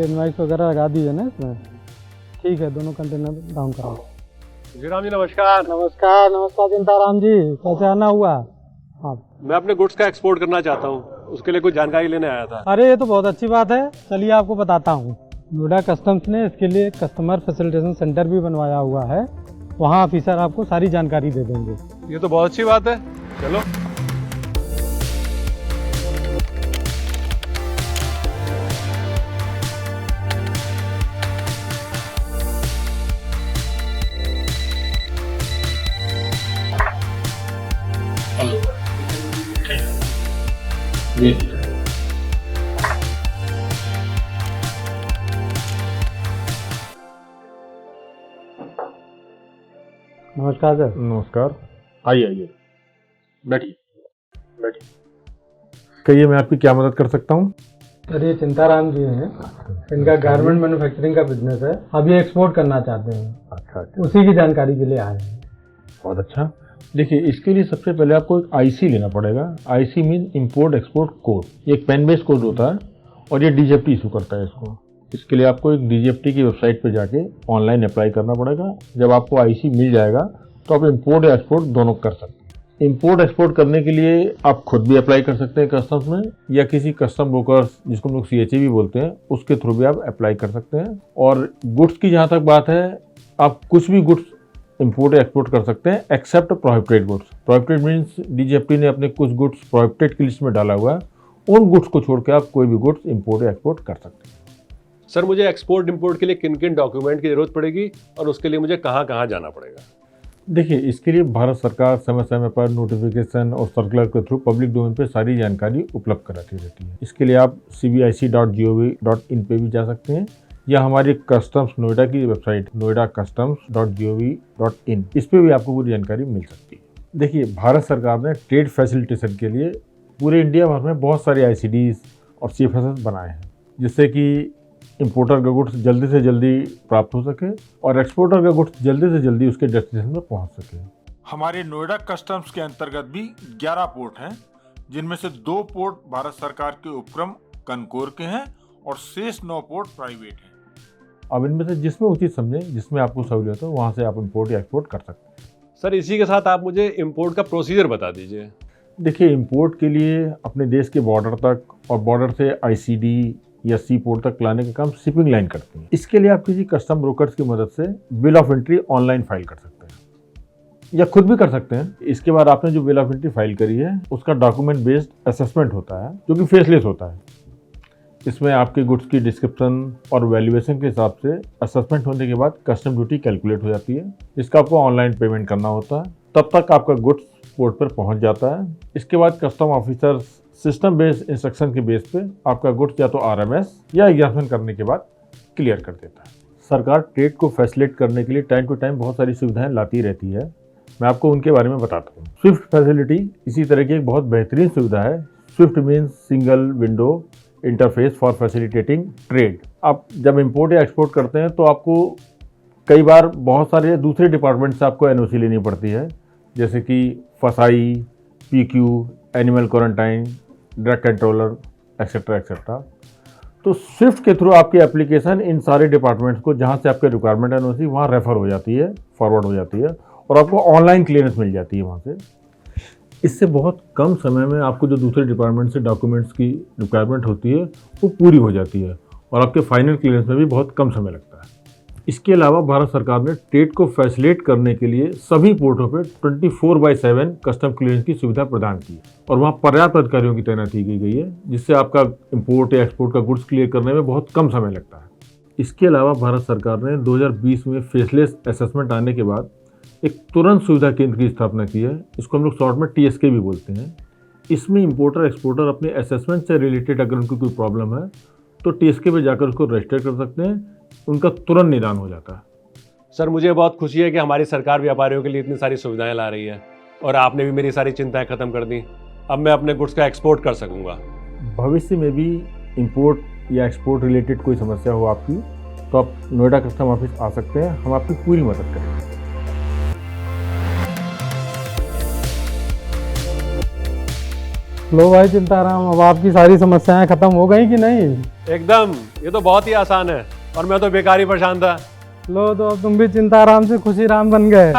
ये इनवाइस वगैरह लगा दीजिए ना इसमें। ठीक है, दोनों कंटेनर डाउन कराओ। जी राम जी नमस्कार। नमस्कार नमस्कार चिंताराम जी, कैसे आना हुआ? हाँ, मैं अपने गुड्स का एक्सपोर्ट करना चाहता हूँ, उसके लिए कुछ जानकारी लेने आया था। अरे ये तो बहुत अच्छी बात है, चलिए आपको बताता हूँ। नोएडा कस्टम्स ने इसके लिए कस्टमर फैसिलिटेशन सेंटर भी बनवाया हुआ है, वहाँ ऑफिसर आपको सारी जानकारी दे देंगे। ये तो बहुत अच्छी बात है, चलो। नमस्कार सर। नमस्कार, आइए आइए, बैठिए बैठिए। कहिए, मैं आपकी क्या मदद कर सकता हूँ? सर ये चिंताराम जी हैं, इनका गारमेंट मैन्युफैक्चरिंग का बिजनेस है, अब ये एक्सपोर्ट करना चाहते हैं। अच्छा, उसी की जानकारी के लिए आए हैं। बहुत अच्छा। देखिए, इसके लिए सबसे पहले आपको एक आईसी लेना पड़ेगा। IC mean import export code. ये एक पेन बेस्ड कोड होता है और ये डीजीएफटी इशू करता है इसको। इसके लिए आपको एक डीजीएफटी की वेबसाइट पर जाके ऑनलाइन अप्लाई करना पड़ेगा। जब आपको आईसी मिल जाएगा तो आप इम्पोर्ट या एक्सपोर्ट दोनों कर सकते हैं। इंपोर्ट एक्सपोर्ट करने के लिए आप खुद भी अप्लाई कर सकते हैं कस्टम्स में, या किसी कस्टम ब्रोकर्स जिसको हम लोग सीएचए भी बोलते हैं उसके थ्रू भी आप अप्लाई कर सकते हैं। और गुड्स की जहाँ तक बात है, आप कुछ भी गुड्स इंपोर्ट या एक्सपोर्ट कर सकते हैं except prohibited goods. Prohibited means DGFT ने अपने कुछ गुड्स प्रोहिबिटेड की लिस्ट में डाला हुआ है, उन गुड्स को छोड़ के आप कोई भी गुड्स इंपोर्ट या एक्सपोर्ट कर सकते हैं। सर मुझे एक्सपोर्ट इंपोर्ट के लिए किन किन डॉक्यूमेंट की जरूरत पड़ेगी और उसके लिए मुझे कहाँ कहाँ जाना पड़ेगा? देखिए, इसके लिए भारत सरकार समय समय पर नोटिफिकेशन और सर्कुलर के थ्रू पब्लिक डोमेन पे सारी जानकारी उपलब्ध कराती रहती है। इसके लिए आप cbic.gov.in पे भी जा सकते हैं, या हमारी कस्टम्स नोएडा की वेबसाइट noidacustoms.gov.in, इस पे भी आपको पूरी जानकारी मिल सकती है। देखिए, भारत सरकार ने ट्रेड फैसिलिटेशन के लिए पूरे इंडिया भर में बहुत सारे ICDs और CFSs बनाए हैं, जिससे कि इंपोर्टर का गुड्स जल्दी से जल्दी प्राप्त हो सके और एक्सपोर्टर का गुड्स जल्दी से जल्दी उसके डेस्टिनेशन में पहुंच सके। हमारे नोएडा कस्टम्स के अंतर्गत भी 11 पोर्ट हैं, जिनमें से 2 पोर्ट भारत सरकार के उपक्रम कनकोर के हैं और शेष 9 पोर्ट प्राइवेट हैं। अब इनमें से जिसमें उचित समझे, जिसमें आपको सहूलियत हो, वहाँ से आप इंपोर्ट या एक्सपोर्ट कर सकते हैं। सर इसी के साथ आप मुझे इंपोर्ट का प्रोसीजर बता दीजिए। देखिए, इंपोर्ट के लिए अपने देश के बॉर्डर तक और बॉर्डर से ICD या सी पोर्ट तक लाने का काम शिपिंग लाइन करती है। इसके लिए आप किसी कस्टम ब्रोकर्स की मदद से bill of entry online file कर सकते हैं, या खुद भी कर सकते हैं। इसके बाद आपने जो बिल ऑफ एंट्री फाइल करी है उसका डॉक्यूमेंट बेस्ड असेसमेंट होता है, जो कि फेसलेस होता है। इसमें आपके गुड्स की डिस्क्रिप्शन और वैल्यूएशन के हिसाब से असेसमेंट होने के बाद कस्टम ड्यूटी कैलकुलेट हो जाती है, जिसका आपको ऑनलाइन पेमेंट करना होता है। तब तक आपका गुड्स पोर्ट पर पहुंच जाता है। इसके बाद custom officer system based instruction के बेस पे आपका गुड्स या तो RMS या एग्जामिनेशन करने के बाद क्लियर कर देता है। सरकार ट्रेड को फैसिलिटेट करने के लिए टाइम टू टाइम बहुत सारी सुविधाएं लाती रहती है। मैं आपको उनके बारे में बताता हूँ। स्विफ्ट फैसिलिटी इसी तरह की एक बहुत बेहतरीन सुविधा है। Swift means single window interface for facilitating trade. आप जब इंपोर्ट या एक्सपोर्ट करते हैं तो आपको कई बार बहुत सारे दूसरे डिपार्टमेंट से आपको NOC लेनी पड़ती है, जैसे कि फसाई, PQ, animal quarantine, drug controller, etcetera etcetera. तो स्विफ्ट के थ्रू आपकी एप्लीकेशन इन सारे डिपार्टमेंट्स को, जहाँ से आपके रिक्वायरमेंट NOC, वहाँ रेफर हो जाती है, फॉरवर्ड हो जाती है और आपको ऑनलाइन क्लियरेंस मिल जाती है वहाँ से। इससे बहुत कम समय में आपको जो दूसरे डिपार्टमेंट से डॉक्यूमेंट्स की रिक्वायरमेंट होती है वो पूरी हो जाती है और आपके फाइनल क्लियरेंस में भी बहुत कम समय लगता है। इसके अलावा भारत सरकार ने ट्रेड को फैसिलिटेट करने के लिए सभी पोर्टों पे 24/7 कस्टम क्लियरेंस की सुविधा प्रदान की और वहाँ पर्याप्त अधिकारियों की तैनाती की गई है, जिससे आपका इंपोर्ट या एक्सपोर्ट का गुड्स क्लियर करने में बहुत कम समय लगता है। इसके अलावा भारत सरकार ने 2020 में फेसलेस असेसमेंट आने के बाद एक तुरंत सुविधा केंद्र की स्थापना की है। इसको हम लोग शॉर्ट में TSK भी बोलते हैं। इसमें इंपोर्टर एक्सपोर्टर अपने असेसमेंट से रिलेटेड अगर उनको कोई प्रॉब्लम है तो TSK पे जाकर उसको रजिस्टर कर सकते हैं, उनका तुरंत निदान हो जाता है। सर मुझे बहुत खुशी है कि हमारी सरकार व्यापारियों के लिए इतनी सारी सुविधाएं ला रही है और आपने भी मेरी सारी चिंताएं खत्म कर दी। अब मैं अपने गुड्स का एक्सपोर्ट कर सकूंगा। भविष्य में भी इंपोर्ट या एक्सपोर्ट रिलेटेड कोई समस्या हो आपकी तो आप नोएडा कस्टम ऑफिस आ सकते हैं, हम आपकी पूरी मदद करेंगे। लो भाई चिंताराम, अब आपकी सारी समस्याएं खत्म हो गई कि नहीं? एकदम, ये तो बहुत ही आसान है और मैं तो बेकार ही परेशान था। लो तो अब तुम भी चिंताराम से खुशी राम बन गए।